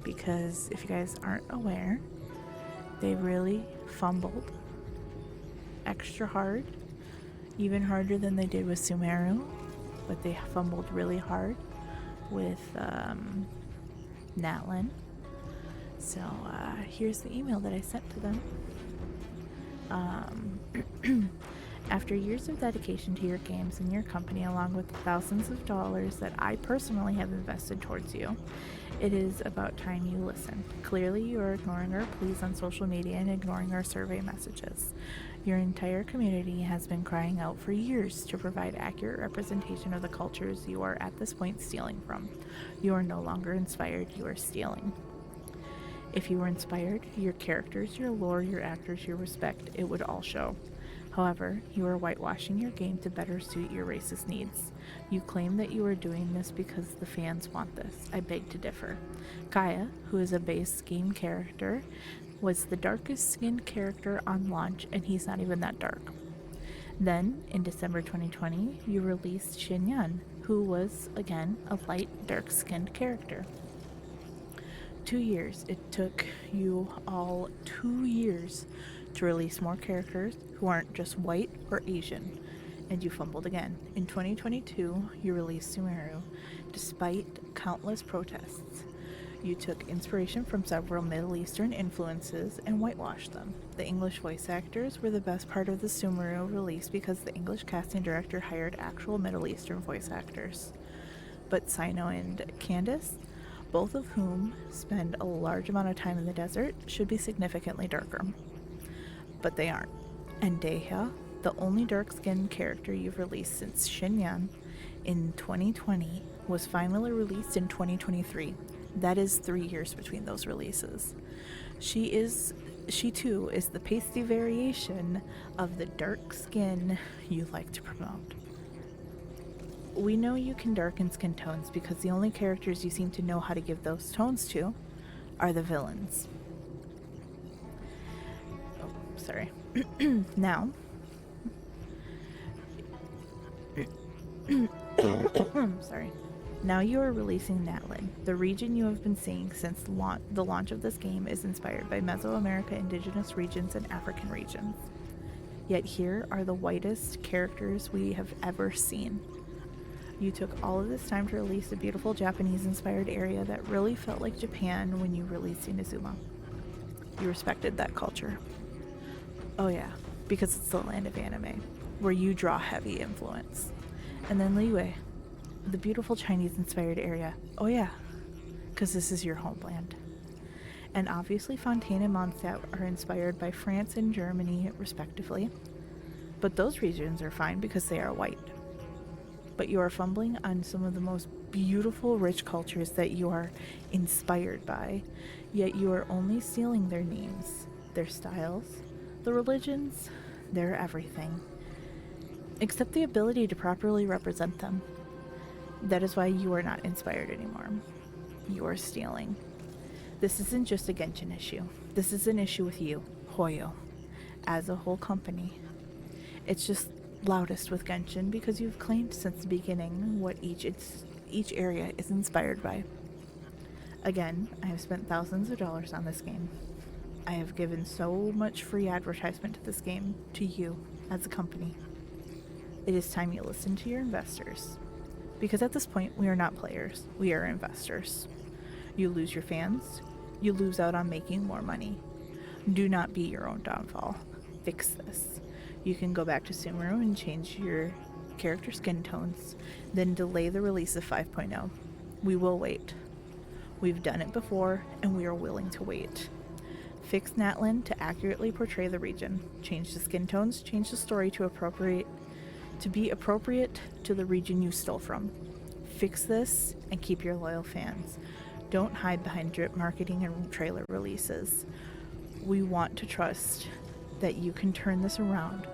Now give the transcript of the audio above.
Because if you guys aren't aware, they really fumbled extra hard, even harder than they did with Sumeru, but they fumbled really hard with Natlin. So here's the email that I sent to them. After years of dedication to your games and your company, along with thousands of dollars that I personally have invested towards you, it is about time you listen. Clearly, you are ignoring our pleas on social media and ignoring our survey messages. Your entire community has been crying out for years to provide accurate representation of the cultures you are at this point stealing from. You are no longer inspired, you are stealing. If you were inspired, your characters, your lore, your actors, your respect, it would all show. However, you are whitewashing your game to better suit your race's needs. You claim that you are doing this because the fans want this. I beg to differ. Kaya, who is a base game character, was the darkest skinned character on launch, and he's not even that dark. Then, in December 2020, you released Xinyan, who was, again, a light, dark skinned character. 2 years. It took you all 2 years to release more characters who aren't just white or Asian, and you fumbled again. In 2022, you released Sumeru, despite countless protests. You took inspiration from several Middle Eastern influences and whitewashed them. The English voice actors were the best part of the Sumeru release because the English casting director hired actual Middle Eastern voice actors. But Sino and Candace, both of whom spend a large amount of time in the desert, should be significantly darker. But they aren't. And Deha, the only dark-skinned character you've released since Xinyan in 2020, was finally released in 2023. That is 3 years between those releases. She too is the pasty variation of the dark skin you like to promote. We know you can darken skin tones because the only characters you seem to know how to give those tones to are the villains. Oh, sorry. Now, sorry. Now you are releasing Natlin. The region you have been seeing since the launch of this game is inspired by Mesoamerica indigenous regions and African regions. Yet here are the whitest characters we have ever seen. You took all of this time to release a beautiful Japanese-inspired area that really felt like Japan when you released Inazuma. You respected that culture. Oh yeah, because it's the land of anime, where you draw heavy influence. And then Liyue, the beautiful Chinese-inspired area. Oh yeah, because this is your homeland. And obviously Fontaine and Mondstadt are inspired by France and Germany, respectively. But those regions are fine because they are white. But you are fumbling on some of the most beautiful, rich cultures that you are inspired by, yet you are only stealing their names, their styles, the religions, their everything, except the ability to properly represent them. That is why you are not inspired anymore. You are stealing. This isn't just a Genshin issue. This is an issue with you, Hoyo, as a whole company. It's just loudest with Genshin because you've claimed since the beginning what each area is inspired by. Again, I have spent thousands of dollars on this game. I have given so much free advertisement to this game to you as a company. It is time you listen to your investors. Because at this point, we are not players, we are investors. You lose your fans, you lose out on making more money. Do not be your own downfall. Fix this. You can go back to Sumeru and change your character skin tones, then delay the release of 5.0. We will wait. We've done it before, and we are willing to wait. Fix Natlin to accurately portray the region. Change the skin tones, change the story to be appropriate to the region you stole from. Fix this and keep your loyal fans. Don't hide behind drip marketing and trailer releases. We want to trust that you can turn this around